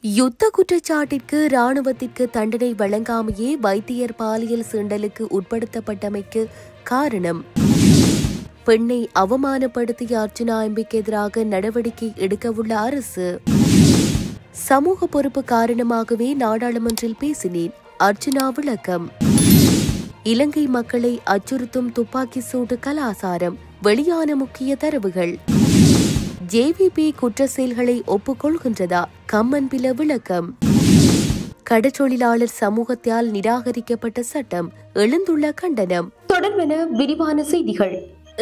யுத்த குற்றச்சாட்டிற்கு ராணுவத்திற்கு தண்டனை வழங்காமையே வைத்தியர் பாலியல் சீண்டலுக்கு உட்படுத்தப்பட்டமைக்கு காரணம். பெண்ணை அவமானப்படுத்திய அர்ச்சுனா எம்பிக்கு எதிராக நடவடிக்கை எடுக்கவுள்ள அரசு. சமூக பொறுப்பு காரணமாகவே நாடாளுமன்றில் பேசினேன், அர்ச்சுனா விளக்கம். இலங்கை மக்களை அச்சுறுத்தும் துப்பாக்கி சூடு கலாசாரம், வெளியான முக்கிய தரவுகள். ஜேவிபி குற்ற செயல்களை ஒப்புக்கொள்கின்றதா? கம்மன்பில விளக்கம். கடற்றொழிலாளர் சமூகத்தால் நிராகரிக்கப்பட்ட சட்டம், எழுந்துள்ள கண்டனம். தொடர்பென விரிவான செய்திகள்.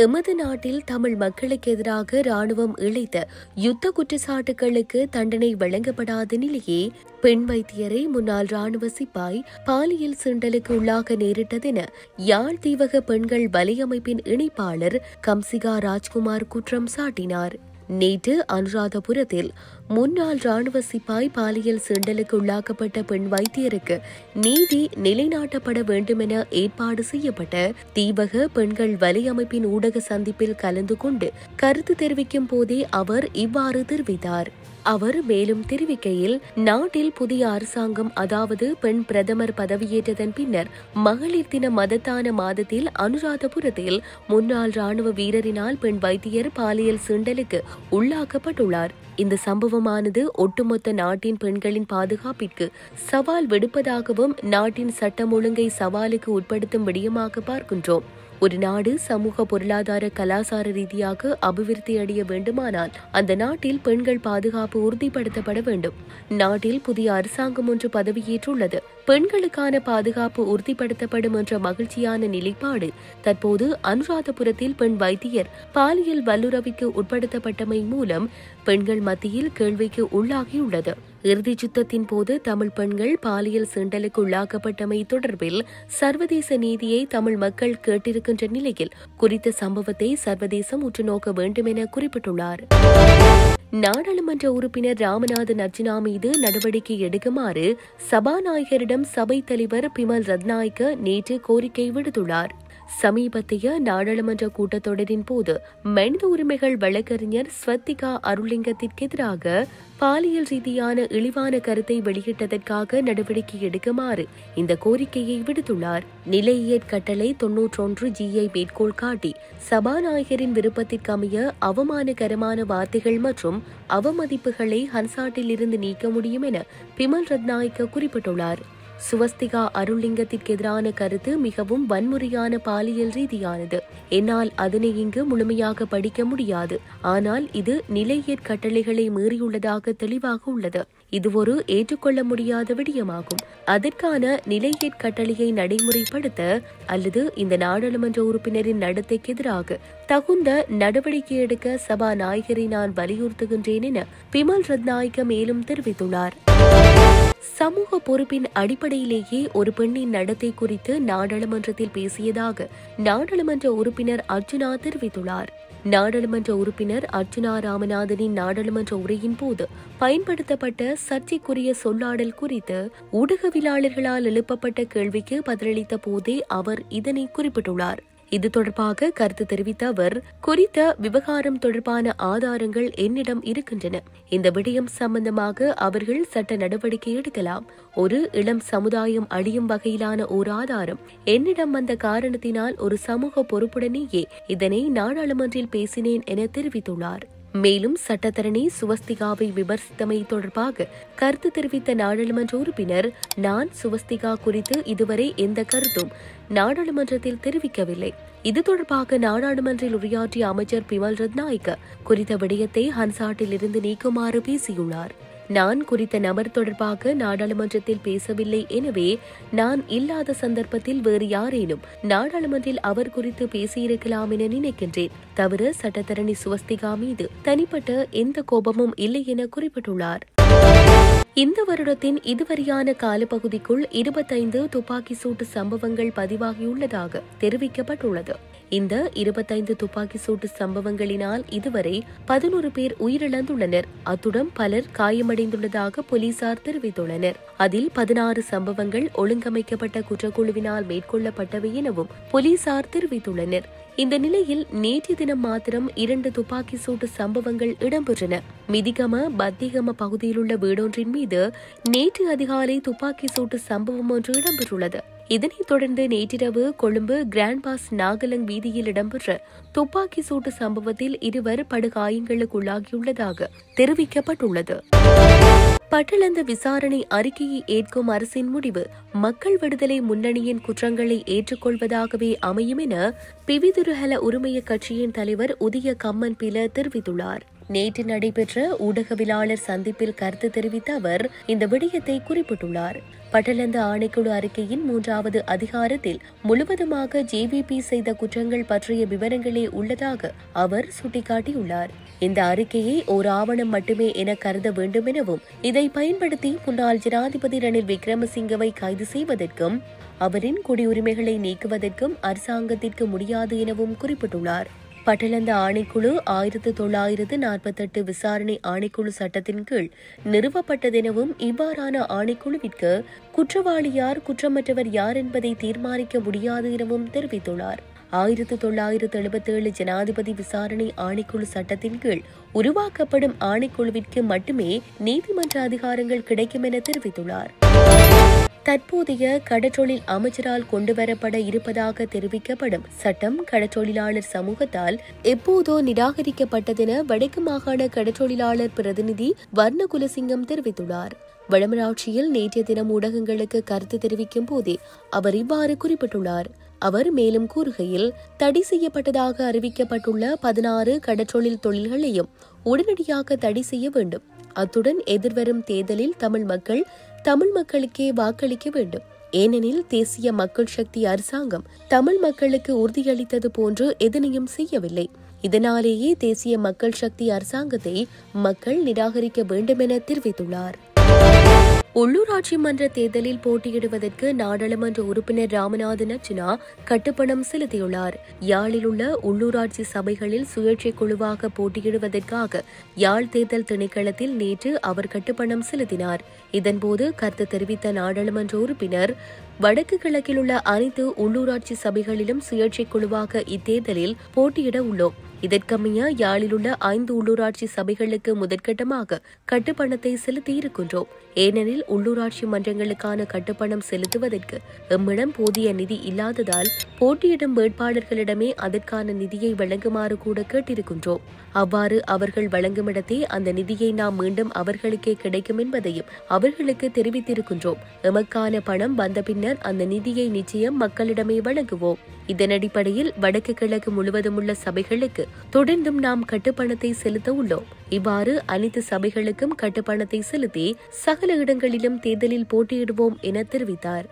எமது நாட்டில் தமிழ் மக்களுக்கு எதிராக ராணுவம் இழைத்த யுத்த குற்றச்சாட்டுகளுக்கு தண்டனை வழங்கப்படாத நிலையே பெண் வைத்தியரை முன்னாள் ராணுவ சிப்பாய் பாலியல் சீண்டலுக்கு உள்ளாக நேரிட்டதென யாழ் தீவக பெண்கள் வலையமைப்பின் இணைப்பாளர் கம்சிகா ராஜ்குமார் குற்றம் சாட்டினார். நேற்று அனுராதபுரத்தில் முன்னாள் ராணுவ சிப்பாய் பாலியல் சீண்டலுக்கு உள்ளாக்கப்பட்ட பெண் வைத்தியருக்கு நீதி நிலைநாட்டப்பட வேண்டுமென ஏற்பாடு செய்யப்பட்ட தீவக பெண்கள் வலையமைப்பின் ஊடக சந்திப்பில் கலந்து கொண்டு கருத்து தெரிவிக்கும் போதே அவர் இவ்வாறு தெரிவித்தார். அவர் மேலும் தெரிவிக்கையில், நாட்டில் புதிய அரசாங்கம், அதாவது பெண் பிரதமர் பதவியேற்றதன் பின்னர் மகளிர் தின மதத்தான மாதத்தில் அனுராதபுரத்தில் முன்னாள் ராணுவ வீரரினால் பெண் வைத்தியர் பாலியல் சீண்டலுக்கு உள்ளாக்கப்பட்டுள்ளார். இந்த சம்பவமானது ஒட்டுமொத்த நாட்டின் பெண்களின் பாதுகாப்பிற்கு சவால் விடுப்பதாகவும் நாட்டின் சட்டம் ஒழுங்கை சவாலுக்கு உட்படுத்தும் விடயமாக பார்க்கின்றோம். ஒரு நாடு சமூக பொருளாதார கலாசார ரீதியாக அபிவிருத்தி அடைய வேண்டுமானால் அந்த நாட்டில் பெண்கள் பாதுகாப்பு உறுதிப்படுத்தப்பட வேண்டும். நாட்டில் புதிய அரசாங்கம் ஒன்று பதவியேற்றுள்ளது. பெண்களுக்கான பாதுகாப்பு உறுதிப்படுத்தப்படும் என்ற மகிழ்ச்சியான நிலைப்பாடு தற்போது அனுராதபுரத்தில் பெண் வைத்தியர் பாலியல் வல்லுறவிற்கு உட்படுத்தப்பட்டமை மூலம் பெண்கள் மத்தியில் கேள்விக்கு உள்ளாகியுள்ளது. இறுதிச் யுத்தத்தின் போது தமிழ் பெண்கள் பாலியல் சீண்டலுக்கு உள்ளாக்கப்பட்டமை தொடர்பில் சர்வதேச நீதியை தமிழ் மக்கள் கேட்டிருக்கின்ற நிலையில் குறித்த சம்பவத்தை சர்வதேசம் உற்றுநோக்க வேண்டும் என குறிப்பிட்டுள்ளார். நாடாளுமன்ற உறுப்பினர் ராமநாதன் அர்ச்சுனா மீது நடவடிக்கை எடுக்குமாறு சபாநாயகரிடம் சபைத் தலைவர் பிமல் ரத்நாயக்க நேற்று கோரிக்கை விடுத்துள்ளார். சமீபத்திய நாடாளுமன்ற கூட்டத்தொடரின் போது மனித உரிமைகள் வழக்கறிஞர் ஸ்வத்திகா அருள்லிங்கத்திற்கு எதிராக பாலியல் ரீதியான இழிவான கருத்தை வெளியிட்டதற்காக நடவடிக்கை எடுக்குமாறு இந்த கோரிக்கையை விடுத்துள்ளார். நிலையியற் கட்டளை 91G மேற்கோள் காட்டி சபாநாயகரின் விருப்பத்திற்கமைய அவமானகரமான வார்த்தைகள் மற்றும் அவமதிப்புகளை ஹன்சாட்டில் இருந்து நீக்க முடியும் என பிமல் ரத்நாயக்க குறிப்பிட்டுள்ளார். சுவஸ்திகா அருள்லிங்கத்திற்கு எதிரான கருத்து மிகவும் வன்முறையான பாலியல் ரீதியானது. என்னால் அதனை இங்கு முழுமையாக படிக்க முடியாது. ஆனால் இது நிலையியற் கட்டளைகளை மீறியுள்ளதாக தெளிவாக உள்ளது. இது ஒரு ஏற்றுக்கொள்ள முடியாத விடயமாகும். அதற்கான நிலையியற் கட்டளையை நடைமுறைப்படுத்த அல்லது இந்த நாடாளுமன்ற உறுப்பினரின் நடத்தைக்கு எதிராக தகுந்த நடவடிக்கை எடுக்க சபாநாயகரை நான் வலியுறுத்துகின்றேன் என பிமல் ரத்நாயக்க மேலும் தெரிவித்துள்ளார். சமூக பொறுப்பின் அடிப்படையிலேயே ஒரு பெண்ணின் நடத்தை குறித்து நாடாளுமன்றத்தில் பேசியதாக நாடாளுமன்ற உறுப்பினர் அர்ச்சுனா தெரிவித்துள்ளார். நாடாளுமன்ற உறுப்பினர் அர்ச்சுனா ராமநாதனின் நாடாளுமன்ற உரையின் போது பயன்படுத்தப்பட்ட சர்ச்சைக்குரிய சொல்லாடல் குறித்து ஊடகவியலாளர்களால் எழுப்பப்பட்ட கேள்விக்கு பதிலளித்த போதே அவர் இதனை குறிப்பிட்டுள்ளார். இது தொடர்பாக கருத்து தெரிவித்த அவர், குறித்த விவகாரம் தொடர்பான ஆதாரங்கள் என்னிடம் இருக்கின்றன. இந்த விடயம் சம்பந்தமாக அவர்கள் சட்ட நடவடிக்கை எடுக்கலாம். ஒரு இளம் சமுதாயம் அழியும் வகையிலான ஓர் ஆதாரம் என்னிடம் வந்த காரணத்தினால் ஒரு சமூக பொறுப்புடனேயே இதனை நாடாளுமன்றில் பேசினேன் என தெரிவித்துள்ளார். மேலும் சட்டத்தரணி சுவஸ்திகாவை விமர்சித்தமை தொடர்பாக கருத்து தெரிவித்த நாடாளுமன்ற உறுப்பினர், நான் சுவஸ்திகா குறித்து இதுவரை எந்த கருத்தும் நாடாளுமன்றத்தில் தெரிவிக்கவில்லை. இது தொடர்பாக நாடாளுமன்றில் உரையாற்றிய அமைச்சர் பிமல் ரத்நாயக்க குறித்த விடயத்தை ஹன்சாட்டில் இருந்து நீக்குமாறு பேசியுள்ளார். நான் குறித்த நபர் தொடர்பாக நாடாளுமன்றத்தில் பேசவில்லை. எனவே நான் இல்லாத சந்தர்ப்பத்தில் வேறு யாரேனும் நாடாளுமன்றில் அவர் குறித்து பேசியிருக்கலாம் என நினைக்கின்றேன். தவிர சட்டத்தரணி சுவஸ்திகா மீது தனிப்பட்ட எந்த கோபமும் இல்லை என குறிப்பிட்டுள்ளார். இந்த வருடத்தின் இதுவரையான காலப்பகுதிக்குள் 25 துப்பாக்கி சூட்டு சம்பவங்கள் பதிவாகியுள்ளதாக தெரிவிக்கப்பட்டுள்ளது. இந்த 25 துப்பாக்கி சூட்டு சம்பவங்களினால் இதுவரை 11 பேர் உயிரிழந்துள்ளனர். அத்துடன் பலர் காயமடைந்துள்ளதாக போலீசார் தெரிவித்துள்ளனர். அதில் 16 சம்பவங்கள் ஒழுங்கமைக்கப்பட்ட குற்றக்குழுவினால் மேற்கொள்ளப்பட்டவை எனவும் போலீசார் தெரிவித்துள்ளனர். இந்த நிலையில் நேற்று தினம் மாத்திரம் 2 துப்பாக்கி சூட்டு சம்பவங்கள் இடம்பெற்றன. மிதிகம பத்திகம பகுதியிலுள்ள வீடொன்றின் மீது நேற்று அதிகாலை துப்பாக்கி சூட்டு சம்பவம் ஒன்று இடம்பெற்றுள்ளது. இதனைத் தொடர்ந்து நேற்றிரவு கொழும்பு கிராண்ட் பாஸ் நாகலங் வீதியில் இடம்பெற்ற துப்பாக்கி சூட்டு சம்பவத்தில் 2 படுகாயங்களுக்குள்ளாகியுள்ளதாக தெரிவிக்கப்பட்டுள்ளது. பட்டளந்த விசாரணை அறிக்கையை ஏற்கும் அரசின் முடிவு மக்கள் விடுதலை முன்னணியின் குற்றங்களை ஏற்றுக்கொள்வதாகவே அமையும் என பிவிதுருஹல உரிமைய கட்சியின் தலைவர் உதய கம்மன் பில தெரிவித்துள்ளார். நேற்று நடைபெற்ற ஊடகவியலாளர் சந்திப்பில் கருத்து தெரிவித்த அவர் இந்த விடயத்தை குறிப்பிட்டுள்ளார். பட்டளந்த ஆணைக்குழு அறிக்கையின் 3வது அதிகாரத்தில் முழுவதுமாக ஜேவிபி செய்த குற்றங்கள் பற்றிய விவரங்களே உள்ளதாக அவர் சுட்டிக்காட்டியுள்ளார். இந்த அறிக்கையை ஓர் ஆவணம் மட்டுமே என கருத வேண்டும் எனவும் இதை பயன்படுத்தி முன்னாள் ஜனாதிபதி ரணில் விக்ரமசிங்கவை கைது செய்வதற்கும் அவரின் குடியுரிமைகளை நீக்குவதற்கும் அரசாங்கத்திற்கு முடியாது எனவும் குறிப்பிட்டுள்ளார். பட்டளந்த ஆணைக்குழு 1948 விசாரணை ஆணைக்குழு சட்டத்தின் கீழ் நிறுவப்பட்டதெனவும் இவ்வாறான ஆணைக்குழுவிற்கு குற்றவாளி யார் குற்றமற்றவர் யார் என்பதை தீர்மானிக்க முடியாது எனவும் தெரிவித்துள்ளார். 1977 ஜனாதிபதி விசாரணை ஆணைக்குழு சட்டத்தின் கீழ் உருவாக்கப்படும் ஆணைக்குழுவிற்கு மட்டுமே நீதிமன்ற அதிகாரங்கள் கிடைக்கும் என தெரிவித்துள்ளார். தற்போதைய கடற்றொழில் அமைச்சரால் கொண்டுவரப்பட இருப்பதாக தெரிவிக்கப்படும் சட்டம் கடற்றொழிலாளர் சமூகத்தால் எப்போதோ நிராகரிக்கப்பட்டதென வடக்கு மாகாண கடற்றொழிலாளர் பிரதிநிதி வர்ண குலசிங்கம் தெரிவித்துள்ளார். வடமராட்சியில் நேற்றைய தினம் ஊடகங்களுக்கு கருத்து தெரிவிக்கும் போதே அவர் இவ்வாறு குறிப்பிட்டுள்ளார். அவர் மேலும் கூறுகையில், தடை செய்யப்பட்டதாக அறிவிக்கப்பட்டுள்ள 16 கடற்றொழில் தொழில்களையும் உடனடியாக தடை செய்ய வேண்டும். அத்துடன் எதிர்வரும் தேர்தலில் தமிழ் மக்களுக்கே வாக்களிக்க வேண்டும். ஏனெனில் தேசிய மக்கள் சக்தி அரசாங்கம் தமிழ் மக்களுக்கு உறுதியளித்தது போன்று எதனையும் செய்யவில்லை. இதனாலேயே தேசிய மக்கள் சக்தி அரசாங்கத்தை மக்கள் நிராகரிக்க வேண்டும் என தெரிவித்துள்ளார். உள்ளூராட்சி மன்ற தேர்தலில் போட்டியிடுவதற்கு நாடாளுமன்ற உறுப்பினர் ராமநாதன் அர்ச்சனா கட்டுப்பணம் செலுத்தியுள்ளார். யாழில் உள்ள உள்ளூராட்சி சபைகளில் சுயேட்சை குழுவாக போட்டியிடுவதற்காக யாழ் தேர்தல் திணைக்களத்தில் நேற்று அவர் கட்டுப்பணம் செலுத்தினார். இதன்போது கருத்து தெரிவித்த நாடாளுமன்ற உறுப்பினர், வடக்கு கிழக்கில் உள்ள அனைத்து உள்ளூராட்சி சபைகளிலும் சுயேட்சை குழுவாக இத்தேர்தலில் போட்டியிட உள்ளோம். இதற்கமைய யாழில் உள்ள 5 உள்ளூராட்சி சபைகளுக்கு முதற்கட்டமாக கட்டுப்பணத்தை செலுத்தியிருக்கின்றோம். ஏனெனில் உள்ளூராட்சி மன்றங்களுக்கான கட்டுப்பணம் செலுத்துவதற்கு எம்மிடம் போதிய நிதி இல்லாததால் போட்டியிடும் வேட்பாளர்களிடமே அதற்கான நிதியை வழங்குமாறு கூட கேட்டிருக்கின்றோம். அவ்வாறு அவர்கள் வழங்குமிடத்தே அந்த நிதியை நாம் மீண்டும் அவர்களுக்கே கிடைக்கும் என்பதையும் அவர்களுக்கு தெரிவித்திருக்கின்றோம். எமக்கான பணம் வந்த பின்னர் அந்த நிதியை நிச்சயம் மக்களிடமே வழங்குவோம். இதன் அடிப்படையில் வடக்கு கிழக்கு முழுவதும் உள்ள சபைகளுக்கு தொடர்ந்தும் நாம் கட்டுப்பணத்தை செலுத்த உள்ளோம். இவ்வாறு அனைத்து சபைகளுக்கும் கட்டுப்பணத்தை செலுத்தி சகல இடங்களிலும் தேர்தலில் போட்டியிடுவோம் என தெரிவித்தார்.